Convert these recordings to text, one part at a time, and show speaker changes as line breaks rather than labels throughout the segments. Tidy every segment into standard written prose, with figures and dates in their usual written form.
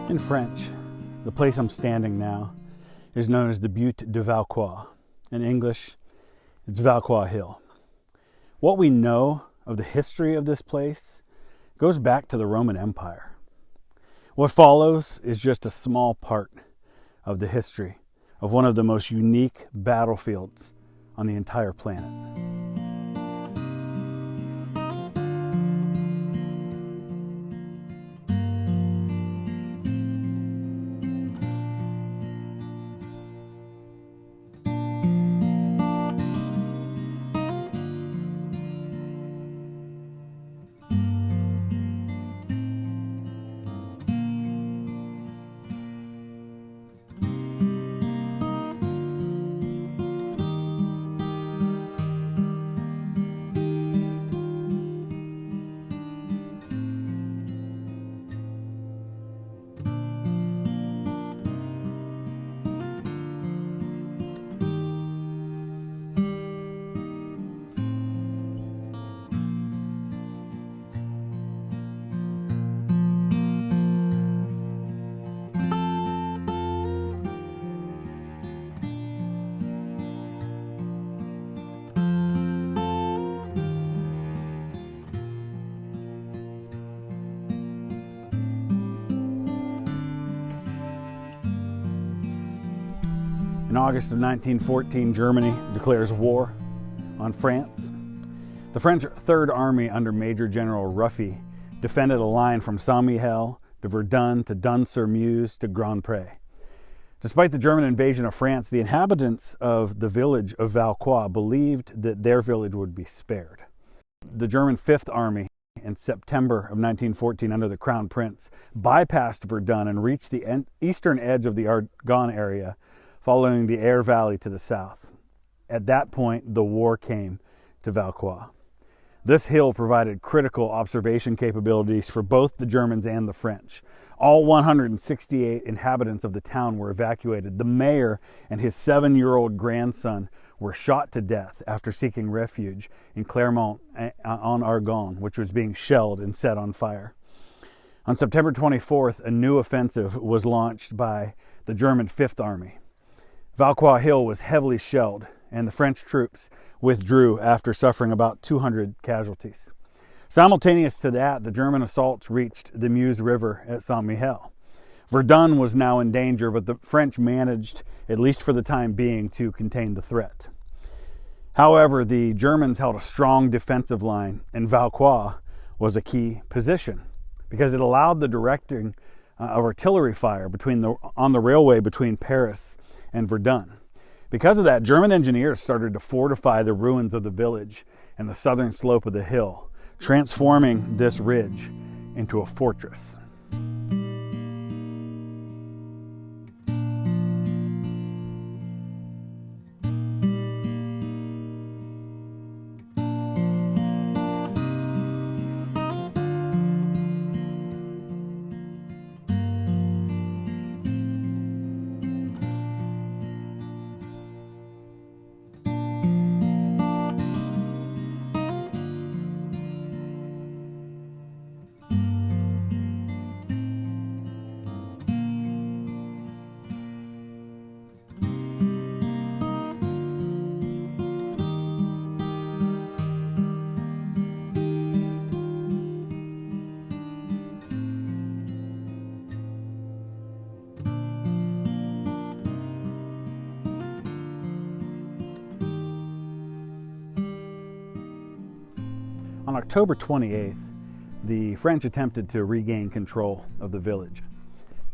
In French, the place I'm standing now is known as the Butte de Vauquois. In English, it's Vauquois Hill. What we know of the history of this place goes back to the Roman Empire. What follows is just a small part of the history of one of the most unique battlefields on the entire planet. In August of 1914, Germany declares war on France. The French Third Army under Major General Ruffy defended a line from Saint-Mihiel to Verdun to Dun-sur-Meuse to Grand Pré. Despite the German invasion of France, the inhabitants of the village of Vauquois believed that their village would be spared. The German Fifth Army in September of 1914 under the Crown Prince bypassed Verdun and reached the eastern edge of the Argonne area, following the Aire Valley to the south. At that point, the war came to Vauquois. This hill provided critical observation capabilities for both the Germans and the French. All 168 inhabitants of the town were evacuated. The mayor and his 7-year-old grandson were shot to death after seeking refuge in Clermont on Argonne, which was being shelled and set on fire. On September 24th, a new offensive was launched by the German Fifth Army. Vauquois Hill was heavily shelled, and the French troops withdrew after suffering about 200 casualties. Simultaneous to that, the German assaults reached the Meuse River at Saint-Mihiel. Verdun was now in danger, but the French managed, at least for the time being, to contain the threat. However, the Germans held a strong defensive line, and Vauquois was a key position because it allowed the directing of artillery fire on the railway between Paris and Verdun. Because of that, German engineers started to fortify the ruins of the village and the southern slope of the hill, transforming this ridge into a fortress. On October 28th, the French attempted to regain control of the village.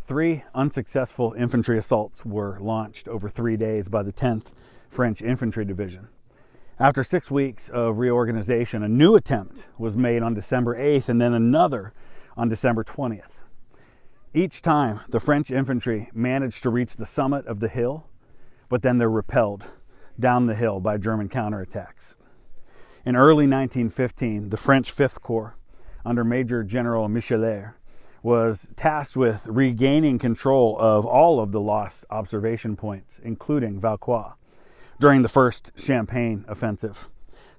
3 unsuccessful infantry assaults were launched over 3 days by the 10th French Infantry Division. After 6 weeks of reorganization, a new attempt was made on December 8th and then another on December 20th. Each time, the French infantry managed to reach the summit of the hill, but then they're repelled down the hill by German counterattacks. In early 1915, the French Fifth Corps, under Major General Michelet, was tasked with regaining control of all of the lost observation points, including Vauquois, during the First Champagne Offensive.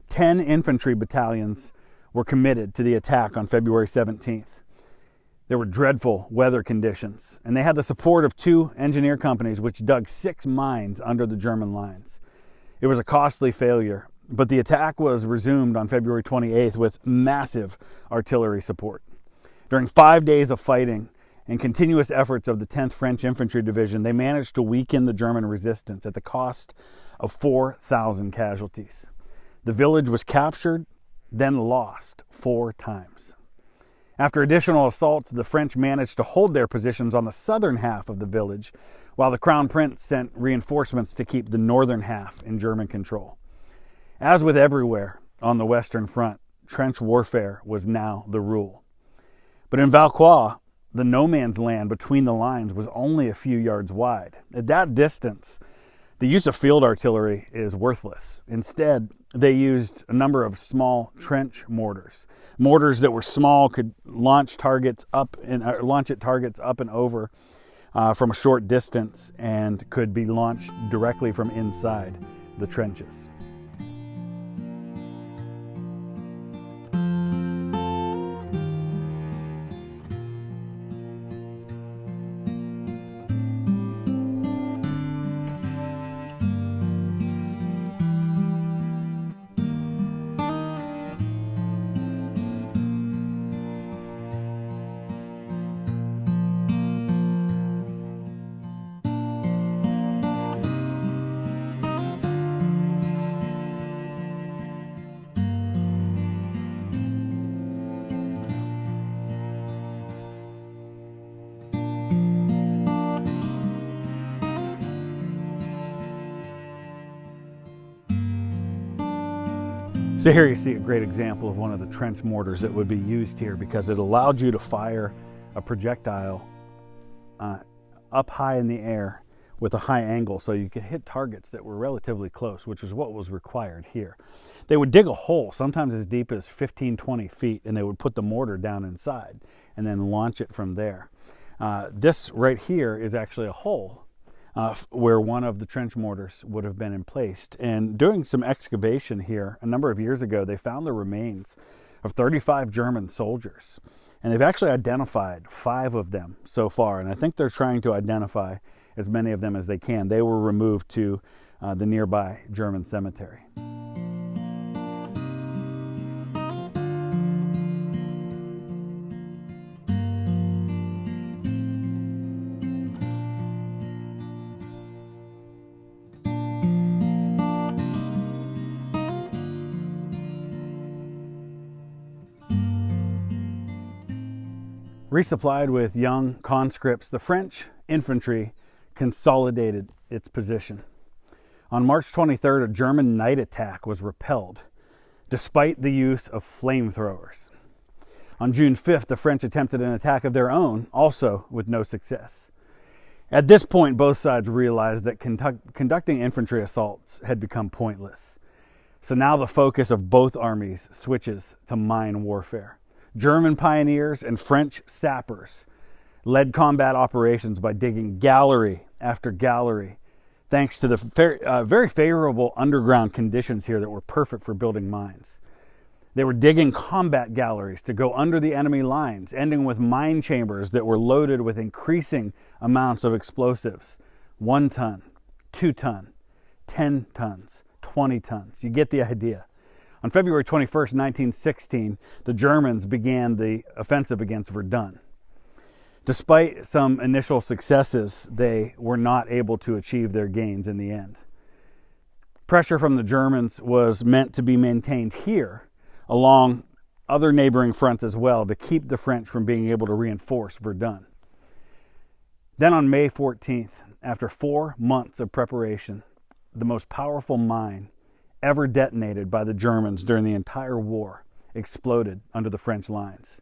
10 infantry battalions were committed to the attack on February 17th. There were dreadful weather conditions, and they had the support of 2 engineer companies which dug 6 mines under the German lines. It was a costly failure, but the attack was resumed on February 28th with massive artillery support. During 5 days of fighting and continuous efforts of the 10th French Infantry Division, they managed to weaken the German resistance at the cost of 4,000 casualties. The village was captured, then lost 4 times. After additional assaults, the French managed to hold their positions on the southern half of the village, while the Crown Prince sent reinforcements to keep the northern half in German control. As with everywhere on the Western Front, trench warfare was now the rule. But in Vauquois, the no man's land between the lines was only a few yards wide. At that distance, the use of field artillery is worthless. Instead, they used a number of small trench mortars. Mortars that were small could launch targets up and over from a short distance, and could be launched directly from inside the trenches. So here you see a great example of one of the trench mortars that would be used here, because it allowed you to fire a projectile up high in the air with a high angle, so you could hit targets that were relatively close, which is what was required here. They would dig a hole, sometimes as deep as 15-20 feet, and they would put the mortar down inside and then launch it from there. This right here is actually a hole where one of the trench mortars would have been placed. And doing some excavation here a number of years ago, they found the remains of 35 German soldiers. And they've actually identified 5 of them so far. And I think they're trying to identify as many of them as they can. They were removed to the nearby German cemetery. Resupplied with young conscripts, the French infantry consolidated its position. On March 23rd, a German night attack was repelled, despite the use of flamethrowers. On June 5th, the French attempted an attack of their own, also with no success. At this point, both sides realized that conducting infantry assaults had become pointless. So now the focus of both armies switches to mine warfare. German pioneers and French sappers led combat operations by digging gallery after gallery, thanks to the very favorable underground conditions here that were perfect for building mines. They were digging combat galleries to go under the enemy lines, ending with mine chambers that were loaded with increasing amounts of explosives. 1 ton, 2 ton, 10 tons, 20 tons. You get the idea. On February 21st, 1916, the Germans began the offensive against Verdun. Despite some initial successes, they were not able to achieve their gains in the end. Pressure from the Germans was meant to be maintained here, along other neighboring fronts as well, to keep the French from being able to reinforce Verdun. Then on May 14th, after 4 months of preparation, the most powerful mine ever detonated by the Germans during the entire war exploded under the French lines.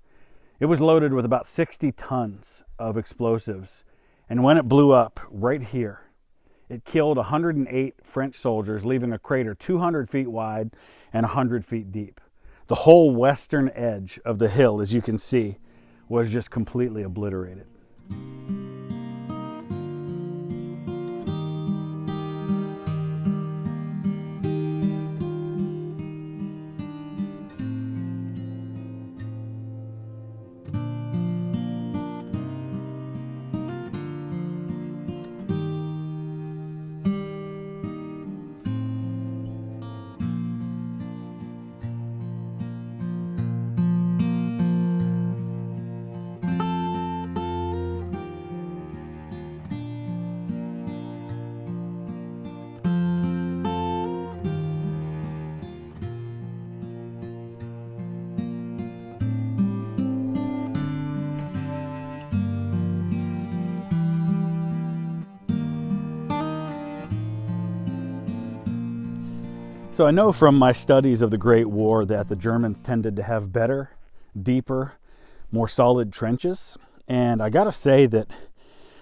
It was loaded with about 60 tons of explosives, and when it blew up right here, it killed 108 French soldiers, leaving a crater 200 feet wide and 100 feet deep. The whole western edge of the hill, as you can see, was just completely obliterated. So I know from my studies of the Great War that the Germans tended to have better, deeper, more solid trenches. And I gotta say that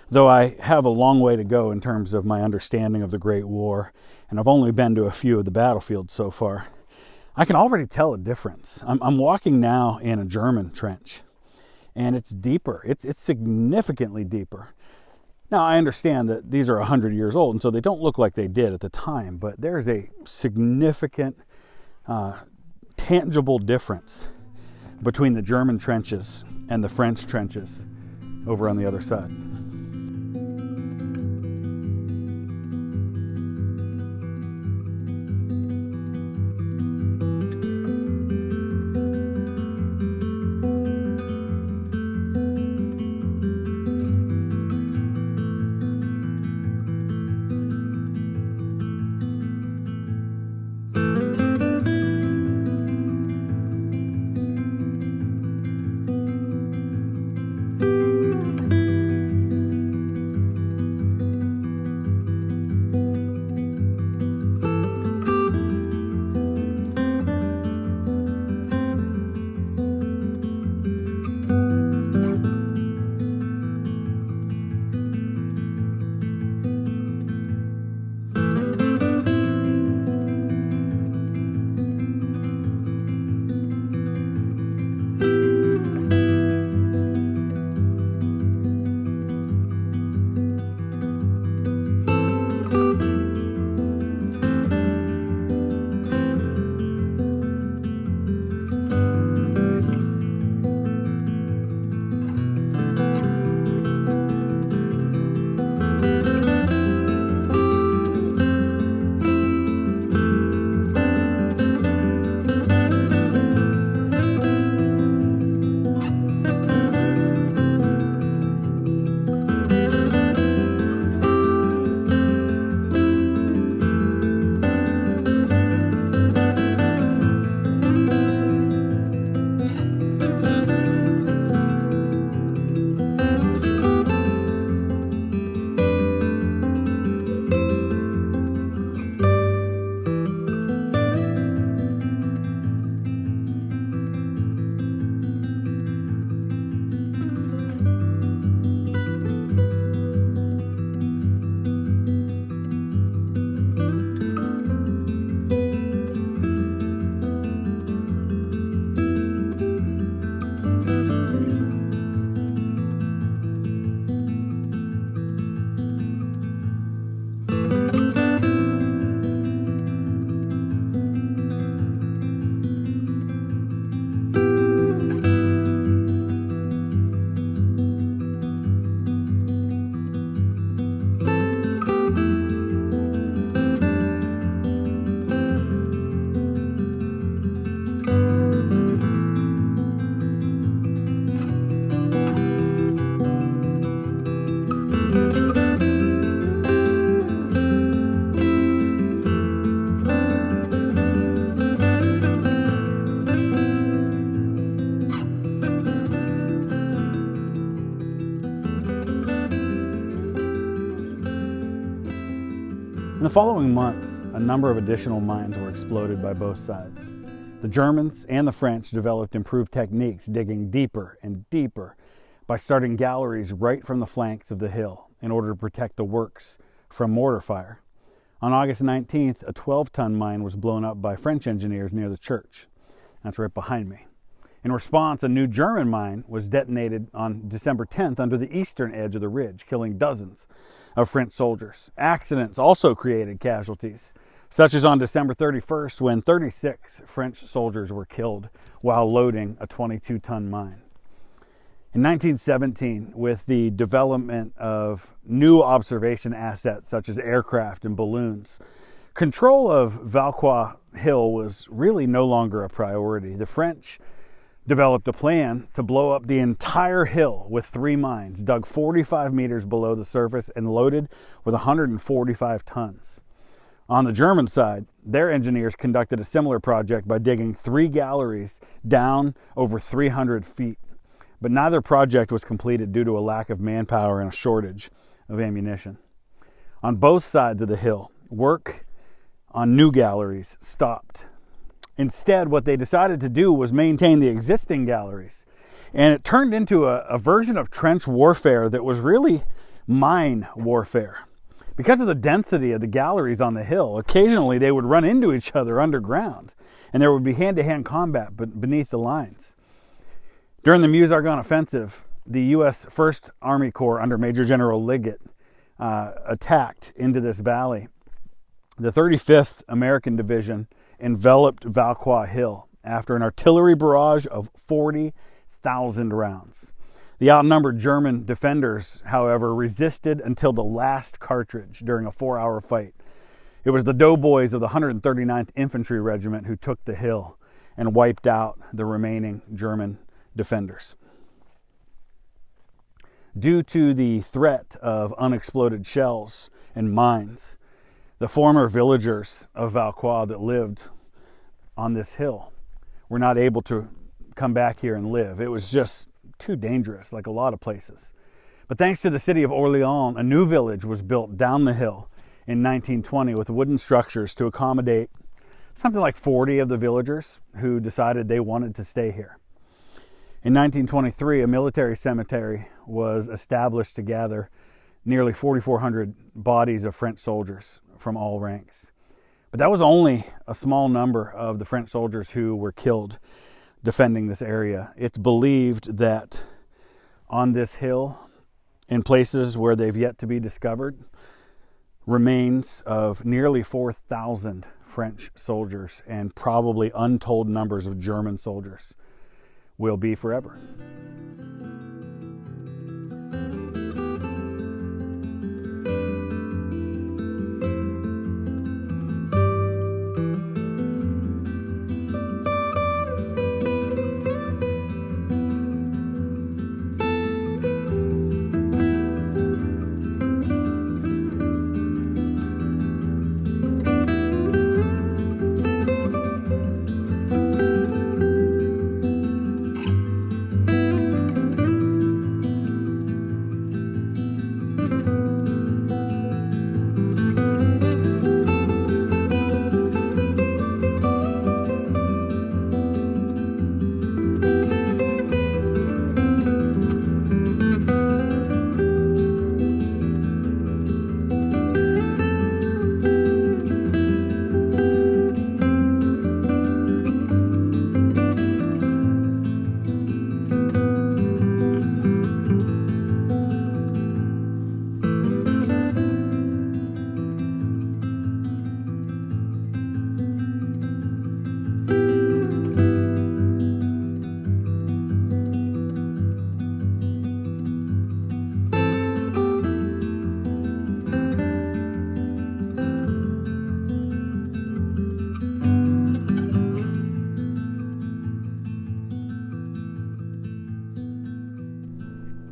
though I have a long way to go in terms of my understanding of the Great War, and I've only been to a few of the battlefields so far, I can already tell a difference. I'm walking now in a German trench, and it's deeper. It's significantly deeper. Now, I understand that these are 100 years old, and so they don't look like they did at the time, but there's a significant, tangible difference between the German trenches and the French trenches over on the other side. In the following months, a number of additional mines were exploded by both sides. The Germans and the French developed improved techniques digging deeper and deeper by starting galleries right from the flanks of the hill in order to protect the works from mortar fire. On August 19th, a 12-ton mine was blown up by French engineers near the church. That's right behind me. In response, a new German mine was detonated on December 10th under the eastern edge of the ridge, killing dozens of French soldiers. Accidents also created casualties, such as on December 31st when 36 French soldiers were killed while loading a 22-ton mine. In 1917, with the development of new observation assets such as aircraft and balloons, control of Vauquois Hill was really no longer a priority. The French developed a plan to blow up the entire hill with 3 mines, dug 45 meters below the surface and loaded with 145 tons. On the German side, their engineers conducted a similar project by digging 3 galleries down over 300 feet. But neither project was completed due to a lack of manpower and a shortage of ammunition. On both sides of the hill, work on new galleries stopped. Instead, what they decided to do was maintain the existing galleries. And it turned into a version of trench warfare that was really mine warfare. Because of the density of the galleries on the hill, occasionally they would run into each other underground, and there would be hand-to-hand combat beneath the lines. During the Meuse-Argonne offensive, the U.S. 1st Army Corps under Major General Liggett attacked into this valley. The 35th American Division enveloped Vauquois Hill after an artillery barrage of 40,000 rounds. The outnumbered German defenders, however, resisted until the last cartridge during a 4-hour fight. It was the doughboys of the 139th Infantry Regiment who took the hill and wiped out the remaining German defenders. Due to the threat of unexploded shells and mines, the former villagers of Vauquois that lived on this hill were not able to come back here and live. It was just too dangerous, like a lot of places. But thanks to the city of Orléans, a new village was built down the hill in 1920 with wooden structures to accommodate something like 40 of the villagers who decided they wanted to stay here. In 1923, a military cemetery was established to gather nearly 4,400 bodies of French soldiers from all ranks. But that was only a small number of the French soldiers who were killed defending this area. It's believed that on this hill, in places where they've yet to be discovered, remains of nearly 4,000 French soldiers and probably untold numbers of German soldiers will be forever.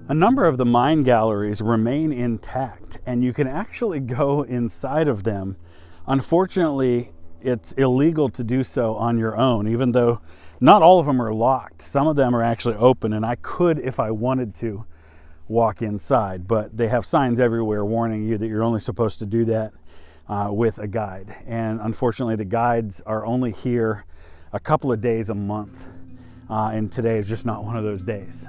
A number of the mine galleries remain intact, and you can actually go inside of them. Unfortunately, it's illegal to do so on your own, even though not all of them are locked. Some of them are actually open, and I could, if I wanted to, walk inside, but they have signs everywhere warning you that you're only supposed to do that with a guide. And unfortunately, the guides are only here a couple of days a month, and today is just not one of those days.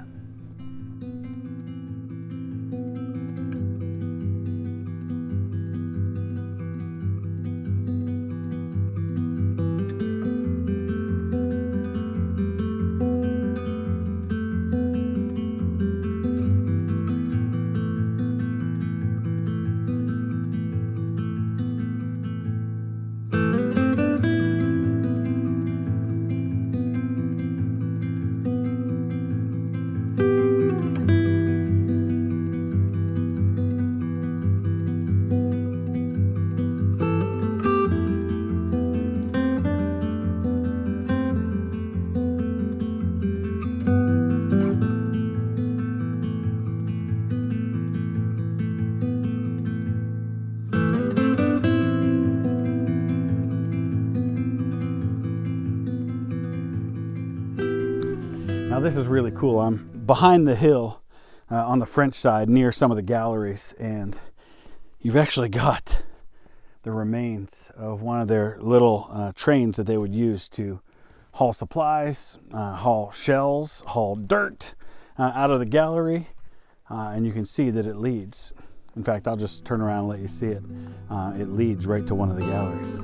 Now this is really cool. I'm behind the hill on the French side near some of the galleries, and you've actually got the remains of one of their little trains that they would use to haul supplies, haul shells, haul dirt out of the gallery, and you can see that it leads. In fact, I'll just turn around and let you see it. It leads right to one of the galleries.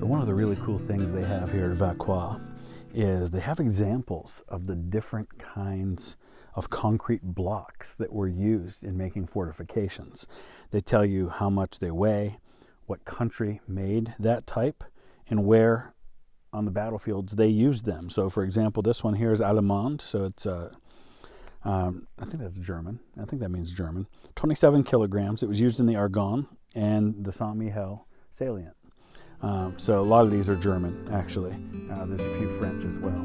One of the really cool things they have here at Vauquois is they have examples of the different kinds of concrete blocks that were used in making fortifications. They tell you how much they weigh, what country made that type, and where on the battlefields they used them. So for example, this one here is Allemande, so it's I think that's German. I think that means German. 27 kilograms. It was used in the Argonne and the Saint-Mihiel salient. So a lot of these are German, actually. There's a few French as well.